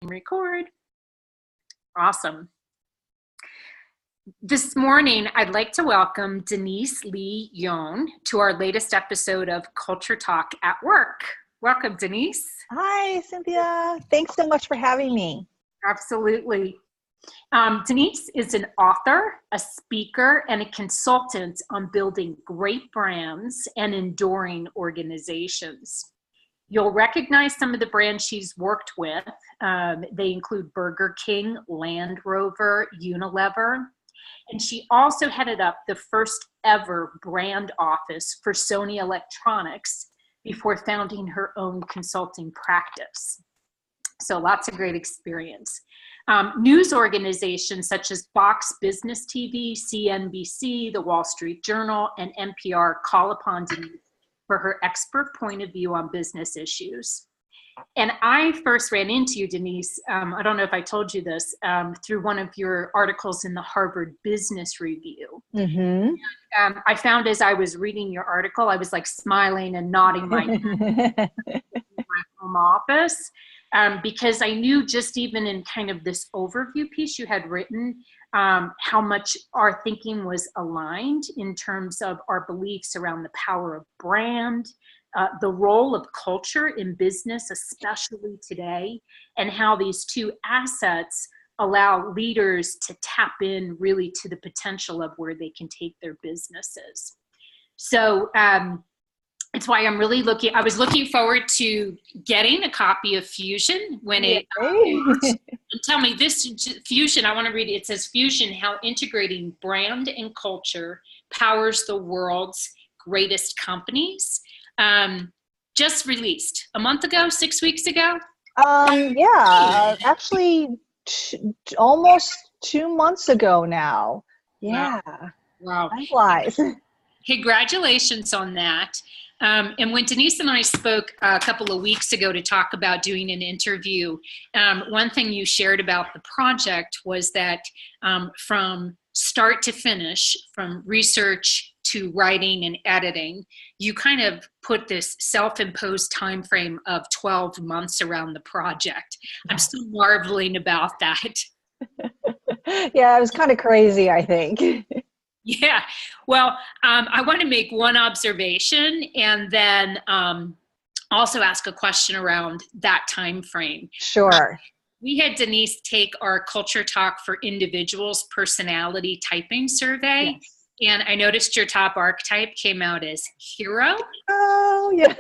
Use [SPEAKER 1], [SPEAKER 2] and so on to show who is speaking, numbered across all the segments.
[SPEAKER 1] Record. Awesome. This morning, I'd like to welcome Denise Lee Yohn to our latest episode of Culture Talk at Work. Welcome, Denise.
[SPEAKER 2] Hi, Cynthia. Thanks so much for having me.
[SPEAKER 1] Absolutely. Denise is an author, a speaker, and a consultant on building great brands and enduring organizations. You'll recognize some of the brands she's worked with. They include Burger King, Land Rover, Unilever, and she also headed up the first ever brand office for Sony Electronics before founding her own consulting practice. So lots of great experience. News organizations such as Fox Business TV, CNBC, The Wall Street Journal, and NPR call upon Denise for her expert point of view on business issues. And I first ran into you, Denise, I don't know if I told you this, through one of your articles in the Harvard Business Review.
[SPEAKER 2] Mm-hmm.
[SPEAKER 1] And, I found as I was reading your article, I was like smiling and nodding my head in my home office, because I knew just even in kind of this overview piece you had written, how much our thinking was aligned in terms of our beliefs around the power of brand, the role of culture in business, especially today, and how these two assets allow leaders to tap in really to the potential of where they can take their businesses. So it's why I'm really I was looking forward to getting a copy of Fusion when it, tell me this Fusion, I want to read it. It says, Fusion, how integrating brand and culture powers the world's greatest companies. Just released a month ago, 6 weeks ago.
[SPEAKER 2] Actually almost 2 months ago now. Yeah.
[SPEAKER 1] Wow.
[SPEAKER 2] Likewise.
[SPEAKER 1] Congratulations on that. And when Denise and I spoke a couple of weeks ago to talk about doing an interview, one thing you shared about the project was that from start to finish, from research to writing and editing, you kind of put this self-imposed time frame of 12 months around the project. I'm still marveling about that.
[SPEAKER 2] Yeah, it was kind of crazy, I think.
[SPEAKER 1] Yeah. Well, I want to make one observation and then also ask a question around that time frame.
[SPEAKER 2] Sure.
[SPEAKER 1] We had Denise take our Culture Talk for Individuals personality typing survey. Yes. And I noticed your top archetype came out as hero.
[SPEAKER 2] Oh, yeah.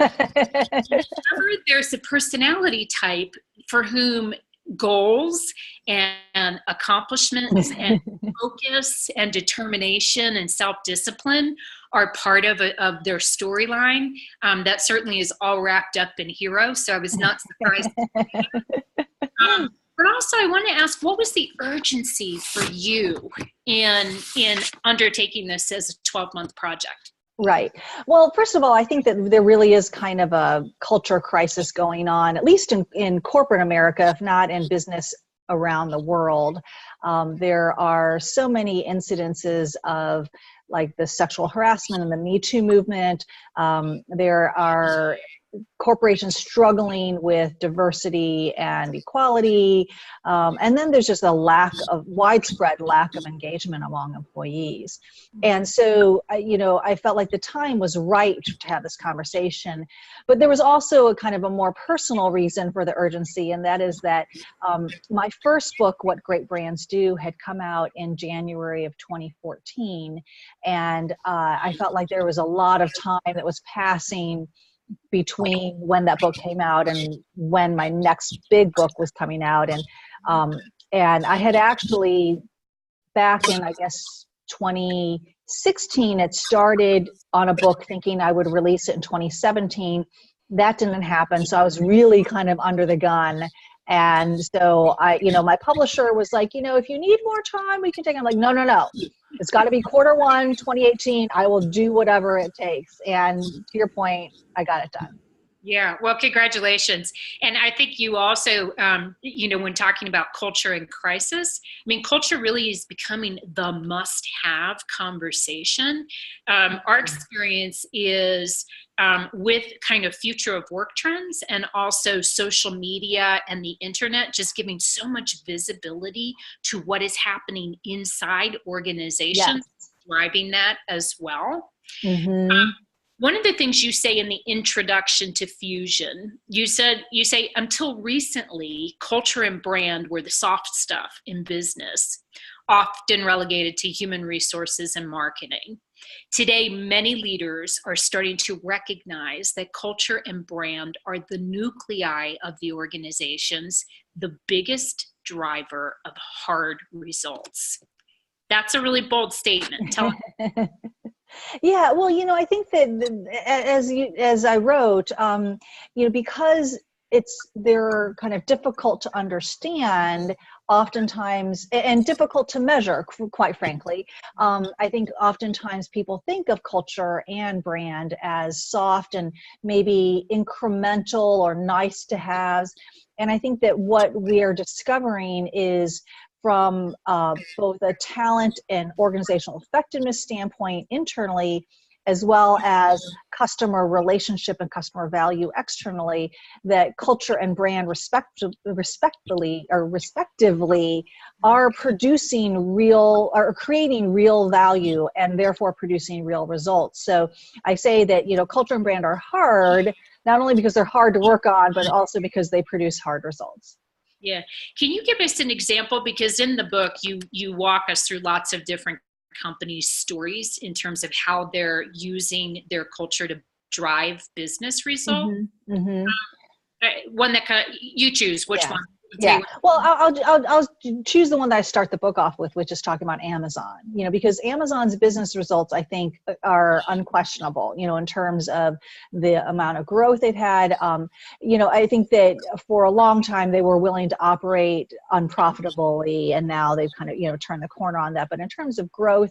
[SPEAKER 1] There's a personality type for whom goals and accomplishments and focus and determination and self-discipline are part of their storyline. That certainly is all wrapped up in hero, so I was not surprised. But also I want to ask, what was the urgency for you in undertaking this as a 12-month project?
[SPEAKER 2] Right. Well, first of all, I think that there really is kind of a culture crisis going on, at least in corporate America, if not in business around the world. There are so many incidences of like the sexual harassment and the Me Too movement. There are corporations struggling with diversity and equality. And then there's just a widespread lack of engagement among employees. And so, I felt like the time was right to have this conversation. But there was also a kind of a more personal reason for the urgency, and that is that my first book, What Great Brands Do, had come out in January of 2014. And I felt like there was a lot of time that was passing between when that book came out and when my next big book was coming out. And I had actually, back in, I guess, 2016, it started on a book thinking I would release it in 2017. That didn't happen. So I was really kind of under the gun. And so my publisher was like, if you need more time, we can take it. I'm like, no. It's got to be Q1, 2018. I will do whatever it takes. And to your point, I got it done.
[SPEAKER 1] Yeah, well, congratulations. And I think you also, when talking about culture and crisis, I mean, culture really is becoming the must have conversation. Our experience is with kind of future of work trends and also social media and the internet just giving so much visibility to what is happening inside
[SPEAKER 2] Yes.
[SPEAKER 1] organizations, driving that as well.
[SPEAKER 2] Mm-hmm.
[SPEAKER 1] One of the things you say in the introduction to Fusion, you say until recently, culture and brand were the soft stuff in business, often relegated to human resources and marketing. Today, many leaders are starting to recognize that culture and brand are the nuclei of the organizations, the biggest driver of hard results. That's a really bold statement. Tell
[SPEAKER 2] Yeah, well, I think that as I wrote, because they're kind of difficult to understand, oftentimes, and difficult to measure, quite frankly. I think oftentimes people think of culture and brand as soft and maybe incremental or nice to haves. And I think that what we are discovering is from both a talent and organizational effectiveness standpoint internally, as well as customer relationship and customer value externally, that culture and brand respectively are producing real, or creating real value, and therefore producing real results. So I say that, culture and brand are hard, not only because they're hard to work on, but also because they produce hard results.
[SPEAKER 1] Yeah. Can you give us an example? Because in the book, you walk us through lots of different companies' stories in terms of how they're using their culture to drive business results.
[SPEAKER 2] Mm-hmm. Mm-hmm.
[SPEAKER 1] One that kind of, you choose which one.
[SPEAKER 2] Yeah. Well, I'll choose the one that I start the book off with, which is talking about Amazon, because Amazon's business results, I think, are unquestionable, in terms of the amount of growth they've had. I think that for a long time they were willing to operate unprofitably, and now they've kind of, turned the corner on that. But in terms of growth,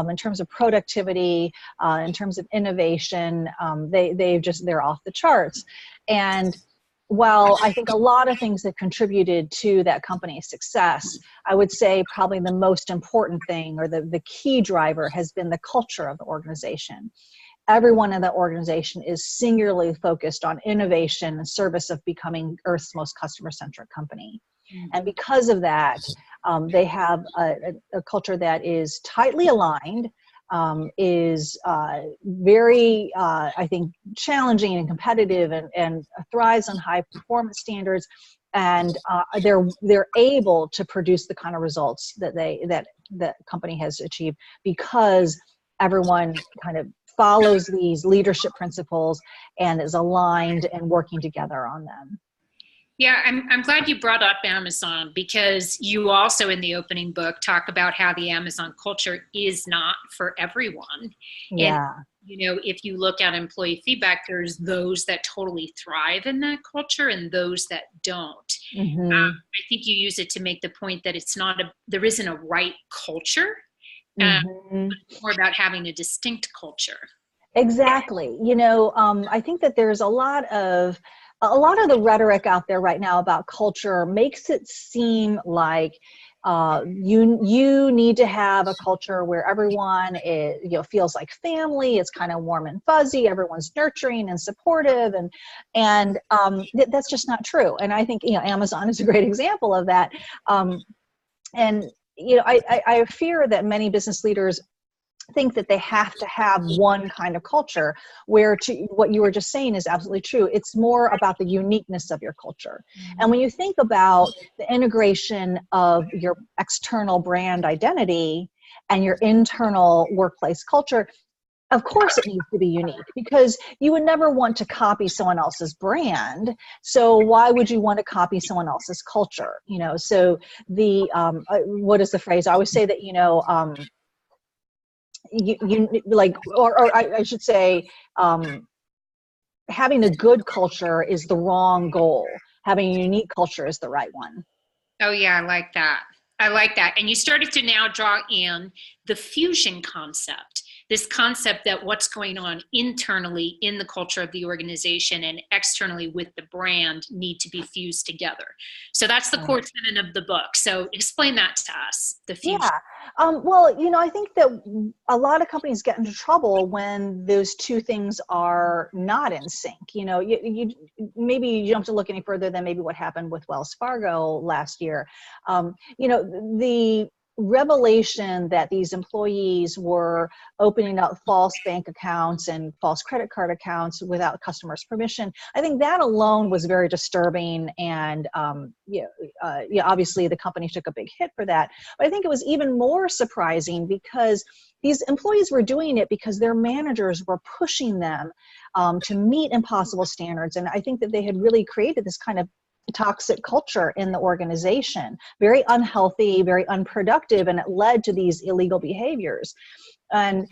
[SPEAKER 2] in terms of productivity, in terms of innovation, they're off the charts. And while I think a lot of things have contributed to that company's success, I would say probably the most important thing, or the key driver, has been the culture of the organization. Everyone in the organization is singularly focused on innovation and service of becoming Earth's most customer-centric company. And because of that, they have a culture that is tightly aligned, is very, I think, challenging and competitive, and thrives on high performance standards, and they're able to produce the kind of results that that company has achieved, because everyone kind of follows these leadership principles and is aligned and working together on them.
[SPEAKER 1] Yeah, I'm glad you brought up Amazon, because you also in the opening book talk about how the Amazon culture is not for everyone.
[SPEAKER 2] Yeah.
[SPEAKER 1] And, if you look at employee feedback, there's those that totally thrive in that culture and those that don't.
[SPEAKER 2] Mm-hmm.
[SPEAKER 1] I think you use it to make the point that there isn't a right culture.
[SPEAKER 2] Mm-hmm.
[SPEAKER 1] It's more about having a distinct culture.
[SPEAKER 2] Exactly. I think that there's a lot of the rhetoric out there right now about culture makes it seem like you need to have a culture where everyone feels like family. It's kind of warm and fuzzy. Everyone's nurturing and supportive, and that's just not true. And I think Amazon is a great example of that. And I fear that many business leaders think that they have to have one kind of culture, where what you were just saying is absolutely true. It's more about the uniqueness of your culture. And when you think about the integration of your external brand identity and your internal workplace culture, of course it needs to be unique, because you would never want to copy someone else's brand. So why would you want to copy someone else's culture? So what is the phrase? I always say that, I should say, having a good culture is the wrong goal. Having a unique culture is the right one.
[SPEAKER 1] Oh yeah, I like that. And you started to now draw in the fusion concept. this concept that what's going on internally in the culture of the organization and externally with the brand need to be fused together. So that's the core tenet of the book. So explain that to us, the fusion.
[SPEAKER 2] Yeah. Well, I think that a lot of companies get into trouble when those two things are not in sync. You maybe you don't have to look any further than maybe what happened with Wells Fargo last year. The revelation that these employees were opening up false bank accounts and false credit card accounts without customers' permission, I think that alone was very disturbing. And obviously the company took a big hit for that. But I think it was even more surprising because these employees were doing it because their managers were pushing them to meet impossible standards. And I think that they had really created this kind of toxic culture in the organization, very unhealthy, very unproductive, and it led to these illegal behaviors. And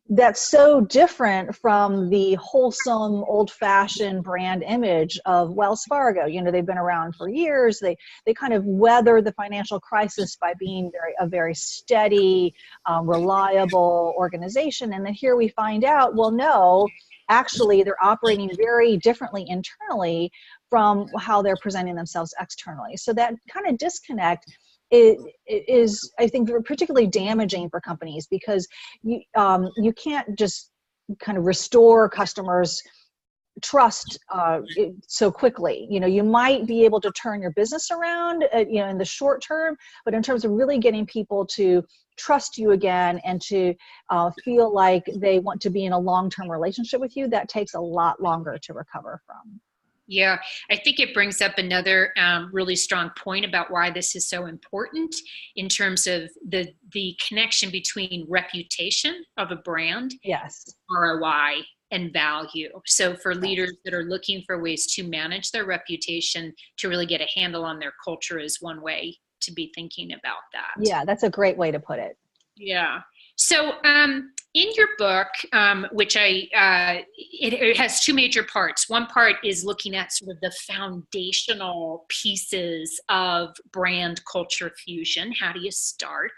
[SPEAKER 2] that's so different from the wholesome, old-fashioned brand image of Wells Fargo. They've been around for years. They kind of weather the financial crisis by being a very steady, reliable organization. And then here we find out, well, no, actually they're operating very differently internally from how they're presenting themselves externally. So that kind of disconnect it is, I think, particularly damaging for companies because you can't just kind of restore customers' trust so quickly. You might be able to turn your business around, in the short term, but in terms of really getting people to trust you again and to feel like they want to be in a long-term relationship with you, that takes a lot longer to recover from.
[SPEAKER 1] Yeah, I think it brings up another really strong point about why this is so important in terms of the connection between reputation of a brand,
[SPEAKER 2] yes,
[SPEAKER 1] ROI, and value. So for leaders that are looking for ways to manage their reputation, to really get a handle on their culture is one way to be thinking about that.
[SPEAKER 2] Yeah, that's a great way to put it.
[SPEAKER 1] Yeah. So in your book, which it has two major parts. One part is looking at sort of the foundational pieces of brand culture fusion. How do you start?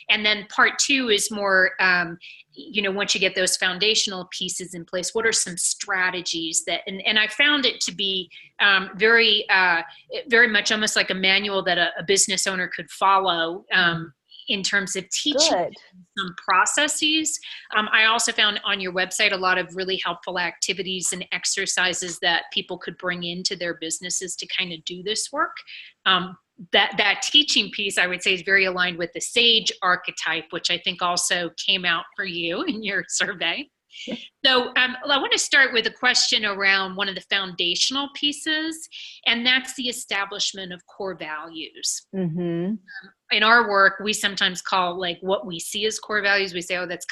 [SPEAKER 1] And then part two is more, once you get those foundational pieces in place, what are some strategies that, and I found it to be very much almost like a manual that a business owner could follow in terms of teaching some processes. I also found on your website a lot of really helpful activities and exercises that people could bring into their businesses to kind of do this work. That teaching piece, I would say, is very aligned with the SAGE archetype, which I think also came out for you in your survey. So I want to start with a question around one of the foundational pieces, and that's the establishment of core values.
[SPEAKER 2] Mm-hmm.
[SPEAKER 1] In our work, we sometimes call like what we see as core values. We say, oh, that's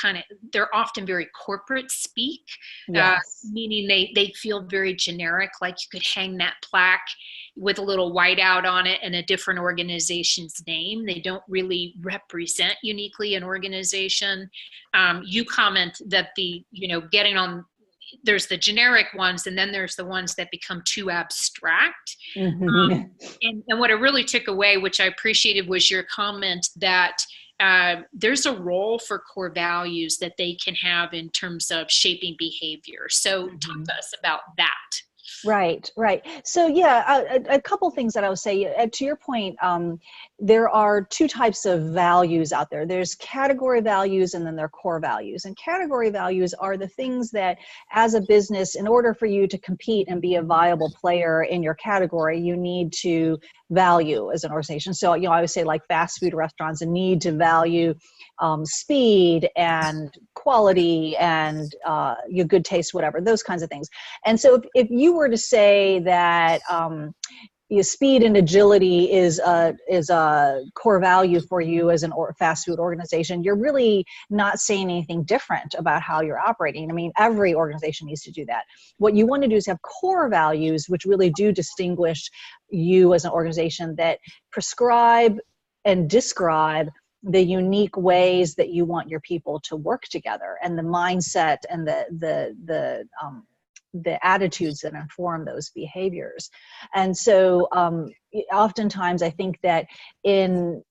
[SPEAKER 1] they're often very corporate speak, meaning they feel very generic, like you could hang that plaque with a little whiteout on it and a different organization's name. They don't really represent uniquely an organization. You comment that there's the generic ones, and then there's the ones that become too abstract.
[SPEAKER 2] Mm-hmm.
[SPEAKER 1] And what I really took away, which I appreciated, was your comment that there's a role for core values that they can have in terms of shaping behavior. So talk to us about that.
[SPEAKER 2] Right. So a couple things that I would say, to your point, there are two types of values out there. There's category values and then there are core values. And category values are the things that as a business, in order for you to compete and be a viable player in your category, you need to value as an organization. So, I would say like fast food restaurants need to value speed and quality and your good taste, whatever, those kinds of things. And so if you were to say that speed and agility is a core value for you as an fast food organization, you're really not saying anything different about how you're operating. I mean, every organization needs to do that. What you want to do is have core values, which really do distinguish you as an organization, that prescribe and describe the unique ways that you want your people to work together, and the mindset and the attitudes that inform those behaviors. And so oftentimes I think that in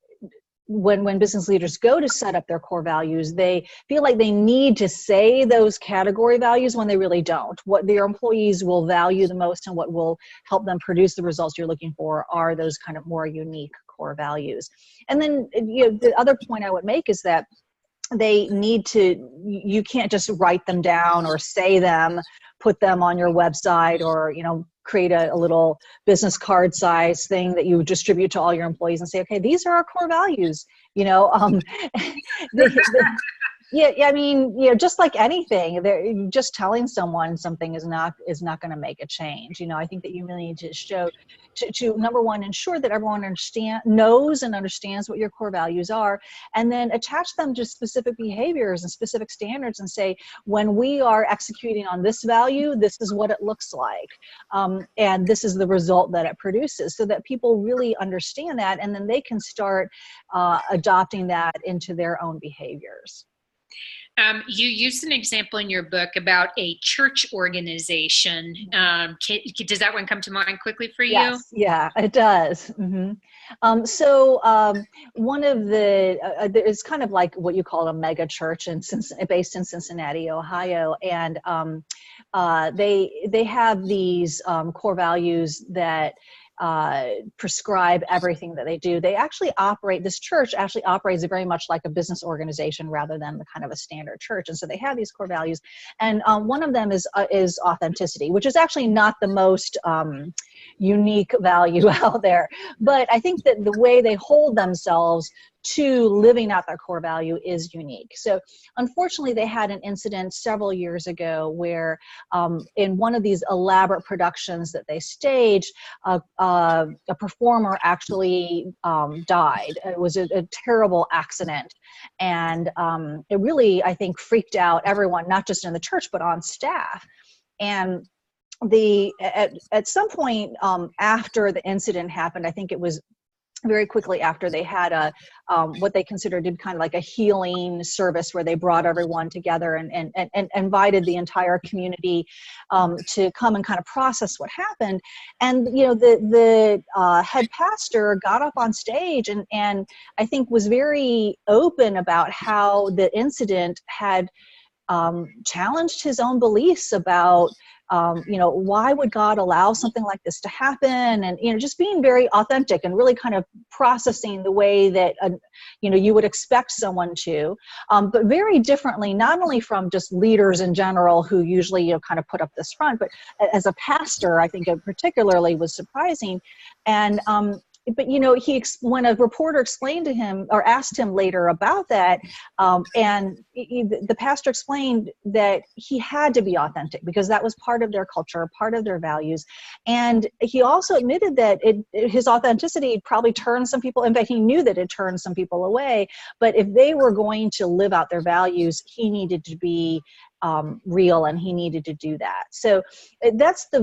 [SPEAKER 2] when business leaders go to set up their core values, they feel like they need to say those category values when they really don't. What their employees will value the most and what will help them produce the results you're looking for are those kind of more unique core values. And then, the other point I would make is that they need to, you can't just write them down or say them, put them on your website, or, create a little business card size thing that you distribute to all your employees and say, okay, these are our core values. they, Yeah, I mean, just like anything, just telling someone something is not going to make a change. I think that you really need to show, to number one, ensure that everyone knows and understands what your core values are, and then attach them to specific behaviors and specific standards, and say, when we are executing on this value, this is what it looks like, and this is the result that it produces, so that people really understand that, and then they can start adopting that into their own behaviors.
[SPEAKER 1] You used an example in your book about a church organization. Does that one come to mind quickly for you?
[SPEAKER 2] Yes, yeah, it does. Mm-hmm. So one of the, it's kind of like what you call a mega church based in Cincinnati, Ohio. And they have these core values that prescribe everything that they do. This church actually operates very much like a business organization rather than the kind of a standard church. And so they have these core values. And one of them is authenticity, which is actually not the most unique value out there. But I think that the way they hold themselves to living out their core value is unique. So unfortunately, they had an incident several years ago where in one of these elaborate productions that they staged, a performer actually died. It was a terrible accident. And it really, I think, freaked out everyone, not just in the church, but on staff. And at some point after the incident happened, I think it was very quickly after, they had what they considered to be kind of like a healing service, where they brought everyone together and invited the entire community to come and kind of process what happened. And the head pastor got up on stage and I think was very open about how the incident had challenged his own beliefs about why would God allow something like this to happen? And, just being very authentic and really kind of processing the way that, you would expect someone to, but very differently, not only from just leaders in general who usually, kind of put up this front, but as a pastor, I think it particularly was surprising. And, but when a reporter explained to him or asked him later about that, and the pastor explained that he had to be authentic because that was part of their culture, part of their values. And he also admitted that his authenticity probably turned some people, in fact, he knew that it turned some people away, but if they were going to live out their values, he needed to be real, and he needed to do that. So that's the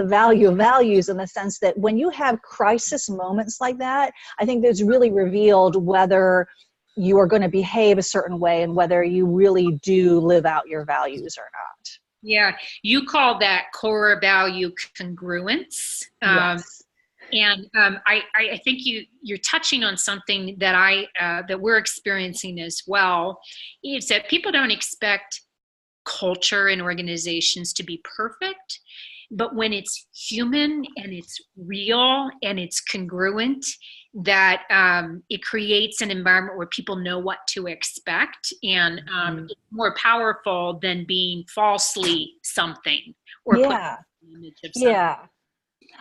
[SPEAKER 2] value of values, in the sense that when you have crisis moments like that, I think that's really revealed whether you are going to behave a certain way and whether you really do live out your values or not.
[SPEAKER 1] Yeah, you call that core value congruence.
[SPEAKER 2] Yes.
[SPEAKER 1] And I think you're touching on something that that we're experiencing as well, is that people don't expect culture and organizations to be perfect, but when it's human and it's real and it's congruent, that it creates an environment where people know what to expect, and it's more powerful than being falsely something or putting an image of something.
[SPEAKER 2] Yeah.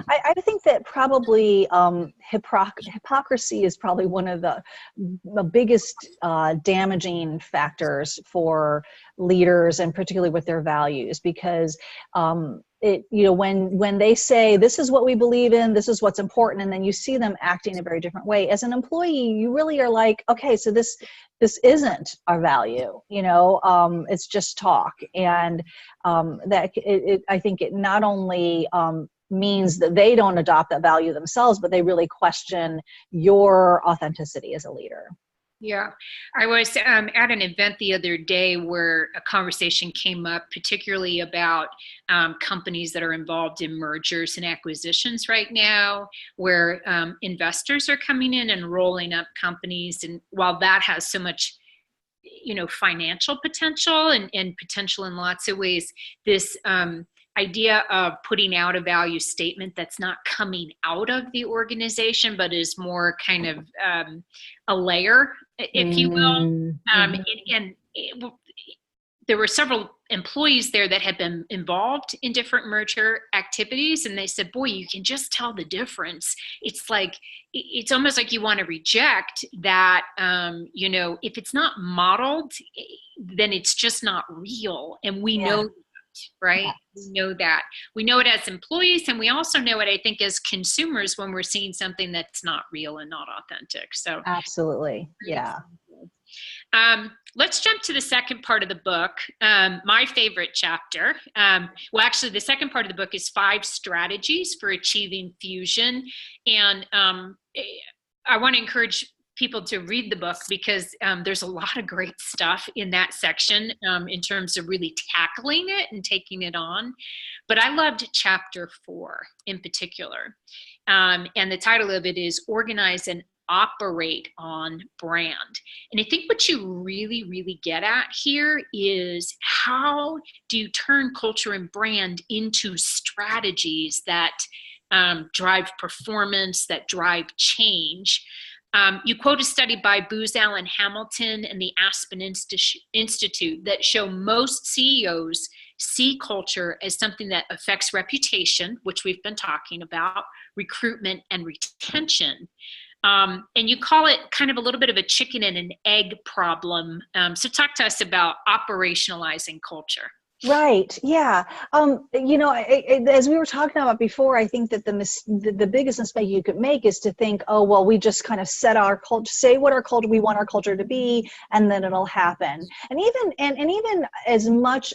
[SPEAKER 2] I think that probably hypocrisy is probably one of the biggest damaging factors for leaders, and particularly with their values, because when they say this is what we believe in, this is what's important, and then you see them acting a very different way. As an employee, you really are like, okay, so this isn't our value, it's just talk, and I think it not only means that they don't adopt that value themselves, but they really question your authenticity as a leader.
[SPEAKER 1] Yeah, I was at an event the other day where a conversation came up, particularly about companies that are involved in mergers and acquisitions right now, where investors are coming in and rolling up companies. And while that has so much, financial potential and potential in lots of ways, this idea of putting out a value statement that's not coming out of the organization, but is more kind of a layer, if you will.
[SPEAKER 2] Mm-hmm.
[SPEAKER 1] And there were several employees there that had been involved in different merger activities, and they said, boy, you can just tell the difference. It's like, it's almost like you want to reject that. If it's not modeled, then it's just not real. And we know that, right?
[SPEAKER 2] Yes.
[SPEAKER 1] We know it as employees, and we also know it, I think, as consumers, when we're seeing something that's not real and not authentic. So
[SPEAKER 2] Absolutely. Yeah.
[SPEAKER 1] Let's jump to the second part of the book, my favorite chapter. Well, actually, the second part of the book is 5 strategies for achieving fusion. And I want to encourage people to read the book, because there's a lot of great stuff in that section in terms of really tackling it and taking it on. But I loved chapter 4 in particular. And the title of it is Organize and Operate on Brand. And I think what you really, really get at here is, how do you turn culture and brand into strategies that drive performance, that drive change? You quote a study by Booz Allen Hamilton and the Aspen Institute that show most CEOs see culture as something that affects reputation, which we've been talking about, recruitment, and retention. And you call it kind of a little bit of a chicken and an egg problem. So talk to us about operationalizing culture.
[SPEAKER 2] Right. Yeah. As we were talking about before, I think that the biggest mistake you could make is to think, oh, well, we just kind of set our culture, say what our culture, we want our culture to be, and then it'll happen. And even as much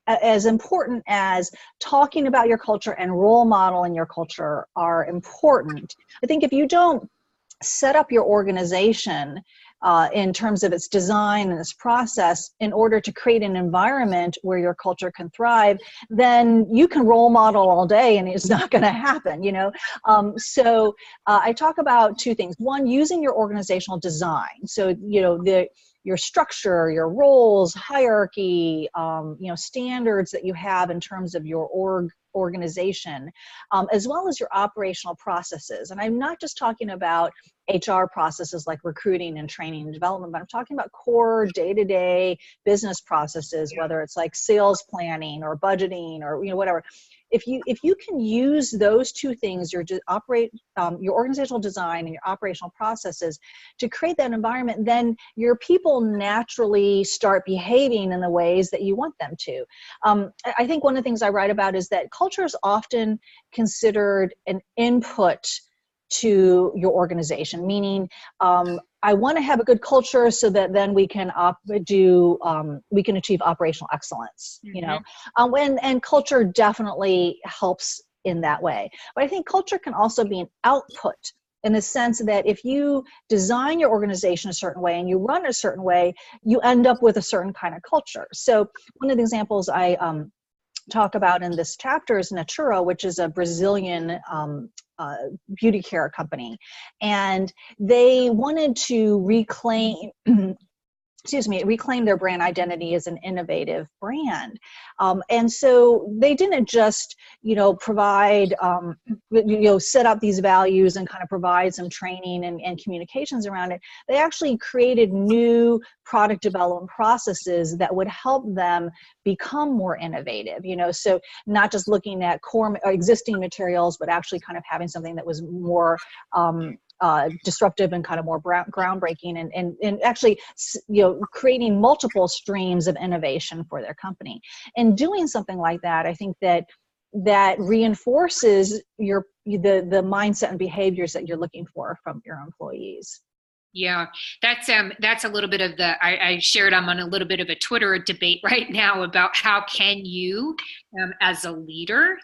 [SPEAKER 2] as important as talking about your culture and role modeling your culture are important, I think if you don't set up your organization in terms of its design and its process in order to create an environment where your culture can thrive, then you can role model all day and it's not going to happen, So I talk about 2 things. One, using your organizational design. So, your structure, your roles, hierarchy, standards that you have in terms of your organization, as well as your operational processes. And I'm not just talking about HR processes like recruiting and training and development, but I'm talking about core day-to-day business processes, whether it's like sales planning or budgeting or whatever. If you can use those 2 things, your organizational design and your operational processes, to create that environment, then your people naturally start behaving in the ways that you want them to. I think one of the things I write about is that culture is often considered an input to your organization, meaning I want to have a good culture so that then we can achieve operational excellence, and culture definitely helps in that way. But I think culture can also be an output, in the sense that if you design your organization a certain way and you run a certain way, you end up with a certain kind of culture. So one of the examples I talk about in this chapter is Natura, which is a Brazilian beauty care company. And they wanted to reclaim their brand identity as an innovative brand. And so they didn't just, provide, set up these values and kind of provide some training and communications around it. They actually created new product development processes that would help them become more innovative, so not just looking at core existing materials, but actually kind of having something that was more disruptive and kind of more groundbreaking, and actually, creating multiple streams of innovation for their company. And doing something like that, I think that reinforces the mindset and behaviors that you're looking for from your employees.
[SPEAKER 1] Yeah, that's a little bit of I shared, I'm on a little bit of a Twitter debate right now about how can you, as a leader,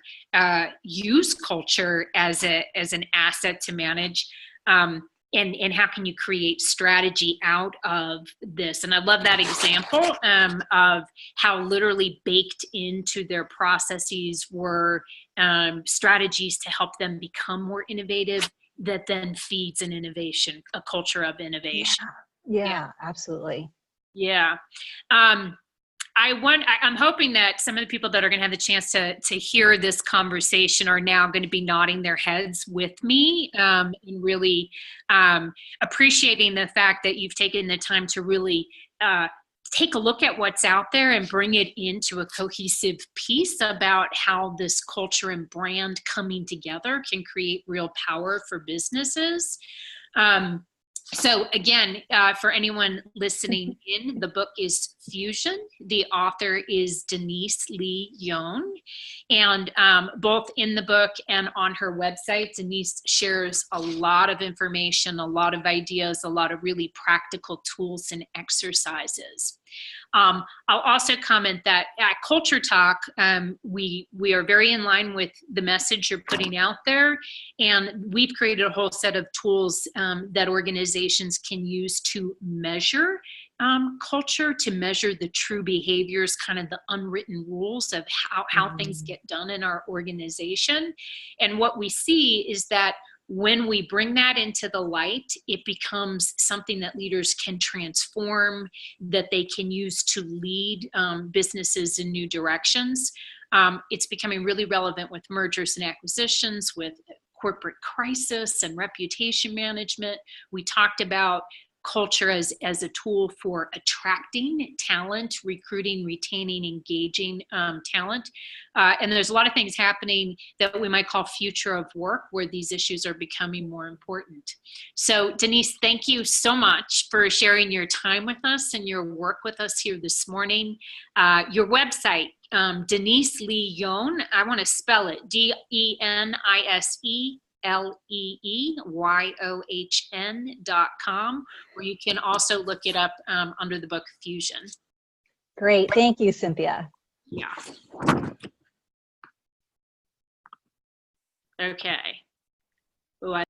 [SPEAKER 1] use culture as an asset to manage. and how can you create strategy out of this? And I love that example of how literally baked into their processes were strategies to help them become more innovative, that then feeds an innovation, a culture of innovation.
[SPEAKER 2] Yeah, absolutely.
[SPEAKER 1] Yeah. I'm hoping that some of the people that are going to have the chance to hear this conversation are now going to be nodding their heads with me, and really appreciating the fact that you've taken the time to really take a look at what's out there and bring it into a cohesive piece about how this culture and brand coming together can create real power for businesses. So again, for anyone listening in, the book is Fusion. The author is Denise Lee Yohn. And both in the book and on her website, Denise shares a lot of information, a lot of ideas, a lot of really practical tools and exercises. I'll also comment that at Culture Talk, we are very in line with the message you're putting out there, and we've created a whole set of tools that organizations can use to measure culture, to measure the true behaviors, kind of the unwritten rules of how things get done in our organization. And what we see is that when we bring that into the light, it becomes something that leaders can transform, that they can use to lead businesses in new directions. It's becoming really relevant with mergers and acquisitions, with corporate crisis and reputation management. We talked about culture as a tool for attracting talent, recruiting, retaining, engaging talent. And there's a lot of things happening that we might call future of work, where these issues are becoming more important. So Denise, thank you so much for sharing your time with us and your work with us here this morning. Your website, Denise Lee Yohn, I want to spell it, DenisLeeyohn.com, where you can also look it up under the book Fusion.
[SPEAKER 2] Great. Thank you, Cynthia.
[SPEAKER 1] Yeah. Okay. Oh,